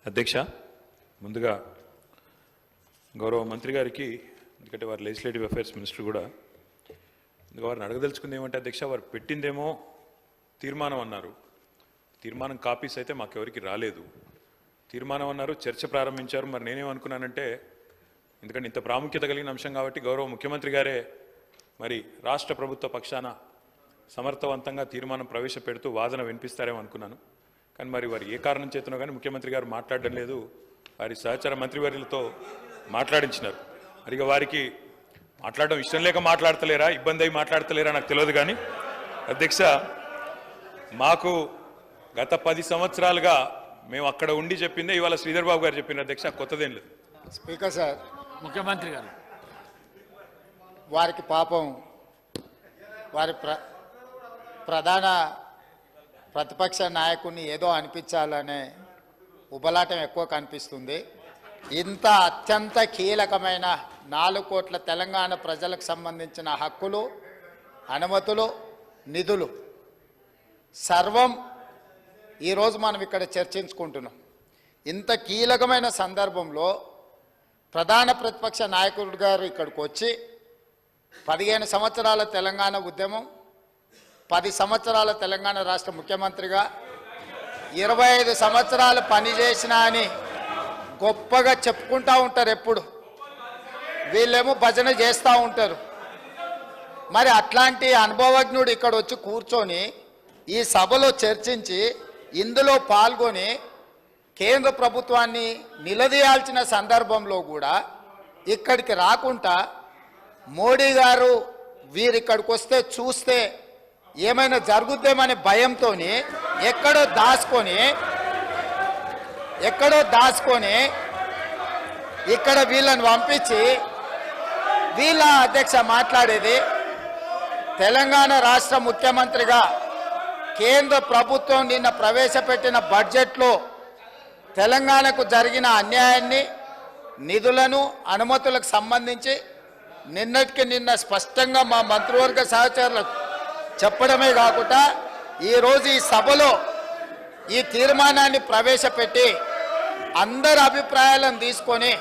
అధ్యక్ష, ముందుగా గౌరవ మంత్రి గారికి, ఎందుకంటే వారు లెజిస్లేటివ్ అఫైర్స్ మినిస్టర్ కూడా, వారిని అడగదలుచుకుంది ఏమంటే అధ్యక్ష, వారు పెట్టిందేమో తీర్మానం అన్నారు. తీర్మానం కాపీస్ అయితే మాకెవరికి రాలేదు. తీర్మానం అన్నారు, చర్చ ప్రారంభించారు. మరి నేనేమనుకున్నానంటే, ఎందుకంటే ఇంత ప్రాముఖ్యత కలిగిన అంశం కాబట్టి గౌరవ ముఖ్యమంత్రి గారే మరి రాష్ట్ర ప్రభుత్వ పక్షాన సమర్థవంతంగా తీర్మానం ప్రవేశపెడుతూ వాదన వినిపిస్తారేమో అనుకున్నాను. కానీ మరి వారు ఏ కారణం చేతనో కానీ ముఖ్యమంత్రి గారు మాట్లాడడం లేదు. వారి సహచర మంత్రివర్యులతో మాట్లాడించినారు. మరి వారికి మాట్లాడడం ఇష్టం లేక మాట్లాడతలేరా, ఇబ్బంది అయి మాట్లాడతలేరా నాకు తెలియదు. కానీ అధ్యక్ష, మాకు గత 10 సంవత్సరాలుగా మేము అక్కడ ఉండి చెప్పిందే ఇవాళ శ్రీధర్ బాబు గారు చెప్పిన అధ్యక్ష, కొత్తదేం లేదు. స్పీకర్ సార్, ముఖ్యమంత్రి గారు వారికి పాపం వారి ప్రధాన ప్రతిపక్ష నాయకుడిని ఏదో అనిపించాలనే ఉబలాటం ఎక్కువ కనిపిస్తుంది. ఇంత అత్యంత కీలకమైన 4 కోట్ల తెలంగాణ ప్రజలకు సంబంధించిన హక్కులు, అనుమతులు, నిధులు సర్వం ఈరోజు మనం ఇక్కడ చర్చించుకుంటున్నాం. ఇంత కీలకమైన సందర్భంలో ప్రధాన ప్రతిపక్ష నాయకుడు గారు ఇక్కడికి వచ్చి 15 సంవత్సరాల తెలంగాణ ఉద్యమం, 10 సంవత్సరాల తెలంగాణ రాష్ట్ర ముఖ్యమంత్రిగా 25 సంవత్సరాలు పనిచేసినా అని గొప్పగా చెప్పుకుంటూ ఉంటారు. ఎప్పుడు వీళ్ళేమో భజన చేస్తూ ఉంటారు. మరి అట్లాంటి అనుభవజ్ఞుడు ఇక్కడ వచ్చి కూర్చొని ఈ సభలో చర్చించి ఇందులో పాల్గొని కేంద్ర ప్రభుత్వాన్ని నిలదీయాల్సిన సందర్భంలో కూడా ఇక్కడికి రాకుండా మోడీ గారు వీరిక్కడికి వస్తే చూస్తే ఏమైనా జరుగుద్దేమనే భయంతో ఎక్కడో దాచుకొని ఇక్కడ వీళ్ళని పంపించి వీళ్ళ అధ్యక్ష మాట్లాడేది. తెలంగాణ రాష్ట్ర ముఖ్యమంత్రిగా కేంద్ర ప్రభుత్వం నిన్న ప్రవేశపెట్టిన బడ్జెట్లో తెలంగాణకు జరిగిన అన్యాయాన్ని, నిధులను, అనుమతులకు సంబంధించి నిన్నటికి నిన్న స్పష్టంగా మా మంత్రివర్గ సహచరులకు చెప్పడమే కాకుండా ఈరోజు ఈ సభలో ఈ తీర్మానాన్ని ప్రవేశపెట్టి అందరి అభిప్రాయాలను తీసుకొని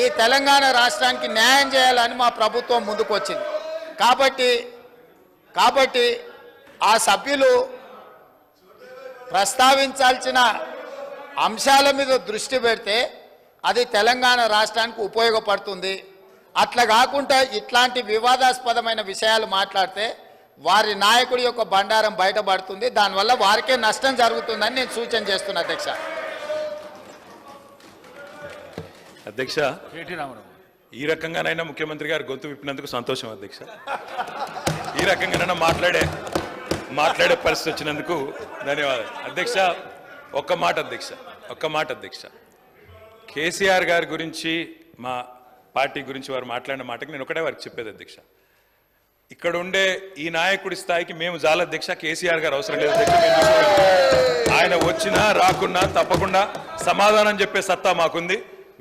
ఈ తెలంగాణ రాష్ట్రానికి న్యాయం చేయాలని మా ప్రభుత్వం ముందుకొచ్చింది. కాబట్టి ఆ సభ్యులు ప్రస్తావించాల్సిన అంశాల మీద దృష్టి పెడితే అది తెలంగాణ రాష్ట్రానికి ఉపయోగపడుతుంది. అట్లా కాకుండా ఇట్లాంటి వివాదాస్పదమైన విషయాలు మాట్లాడితే వారి నాయకుడి యొక్క బండారం బయటపడుతుంది. దానివల్ల వారికే నష్టం జరుగుతుందని నేను సూచన చేస్తున్నా అధ్యక్ష. అధ్యక్ష, ఈ రకంగానైనా ముఖ్యమంత్రి గారు గొంతు విప్పినందుకు సంతోషం అధ్యక్ష. ఈ రకంగానైనా మాట్లాడే పరిస్థితి వచ్చినందుకు ధన్యవాదాలు అధ్యక్ష. ఒక్క మాట అధ్యక్ష, కేసీఆర్ గారి గురించి, మా పార్టీ గురించి వారు మాట్లాడిన మాటకి నేను ఒకటే వారికి చెప్పేది అధ్యక్ష, ఇక్కడ ఉండే ఈ నాయకుడి స్థాయికి మేము చాలా అధ్యక్ష. కేసీఆర్ గారు అవసరం లేదు అధ్యక్ష. ఆయన వచ్చినా రాకున్నా తప్పకుండా సమాధానం చెప్పే సత్తా మాకుంది.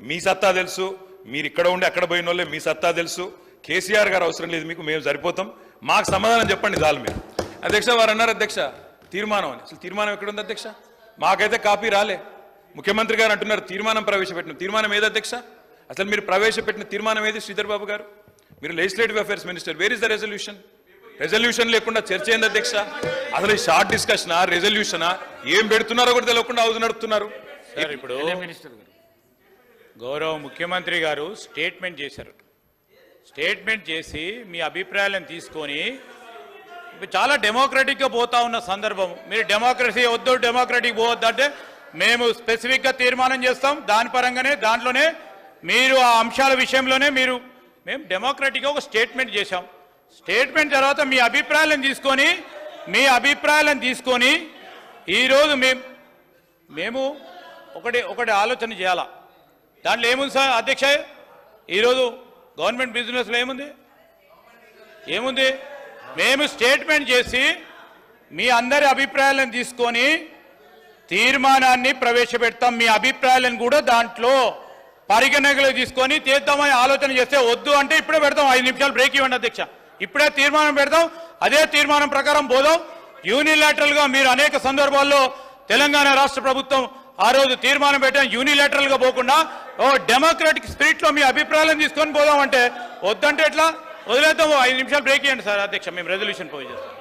మీ సత్తా తెలుసు, మీరు ఇక్కడ ఉండి అక్కడ పోయిన వాళ్ళే, మీ సత్తా తెలుసు. కేసీఆర్ గారు అవసరం లేదు మీకు, మేము సరిపోతాం. మాకు సమాధానం చెప్పండి చాలు మీరు అధ్యక్ష. వారు అన్నారు అధ్యక్ష తీర్మానం అని. అసలు తీర్మానం ఎక్కడ ఉంది అధ్యక్ష? మాకైతే కాపీ రాలే. ముఖ్యమంత్రి గారు అంటున్నారు తీర్మానం ప్రవేశపెట్టిన. తీర్మానం ఏది అధ్యక్ష? అసలు మీరు ప్రవేశపెట్టిన తీర్మానం ఏది శ్రీధర్ బాబు గారు? మీరు legislative affairs minister, where is the resolution లేకుండా చర్చ ఏంది అధ్యక్ష? అసలు ఈ షార్ట్ డిస్కషనా, రెజల్యూషనా, ఏం పెడుతున్నారో కూడా తెలియకుండా హౌస్ నడుపుతున్నారు. ఇప్పుడు గౌరవ ముఖ్యమంత్రి గారు స్టేట్మెంట్ చేశారు. స్టేట్మెంట్ చేసి మీ అభిప్రాయాలను తీసుకొని చాలా డెమోక్రటిక్గా పోతా ఉన్న సందర్భం, మీరు డెమోక్రసీ వద్దు, డెమోక్రటిక్ పోవద్దు అంటే మేము స్పెసిఫిక్గా తీర్మానం చేస్తాం. దాని పరంగానే దాంట్లోనే మీరు ఆ అంశాల విషయంలోనే మేము డెమోక్రటిక్గా ఒక స్టేట్మెంట్ చేశాం. స్టేట్మెంట్ తర్వాత మీ అభిప్రాయాలను తీసుకొని ఈరోజు మేము ఒకటి ఆలోచన చేయాలా. దాంట్లో ఏముంది సార్ అధ్యక్ష? ఈరోజు గవర్నమెంట్ బిజినెస్లో ఏముంది? మేము స్టేట్మెంట్ చేసి మీ అందరి అభిప్రాయాలను తీసుకొని తీర్మానాన్ని ప్రవేశపెడతాం. మీ అభిప్రాయాలను కూడా దాంట్లో పరిగణనలో తీసుకొని తీద్దామని ఆలోచన చేస్తే వద్దు అంటే ఇప్పుడే పెడతాం. 5 నిమిషాలు బ్రేక్ ఇవ్వండి అధ్యక్ష. ఇప్పుడే తీర్మానం పెడతాం. అదే తీర్మానం ప్రకారం పోదాం. యూనిలాటరల్గా మీరు అనేక సందర్భాల్లో తెలంగాణ రాష్ట్ర ప్రభుత్వం ఆ రోజు తీర్మానం పెట్టాం యూనిలేటరల్ గా పోకుండా ఓ డెమోక్రటిక్ స్పిరిట్ లో మీ అభిప్రాయాలను తీసుకొని పోదామంటే వద్దంటే ఎట్లా వదిలేద్దాం 5 నిమిషాలు బ్రేక్ ఇవ్వండి సార్ అధ్యక్ష మేము రెజల్యూషన్ పోయి చేస్తాం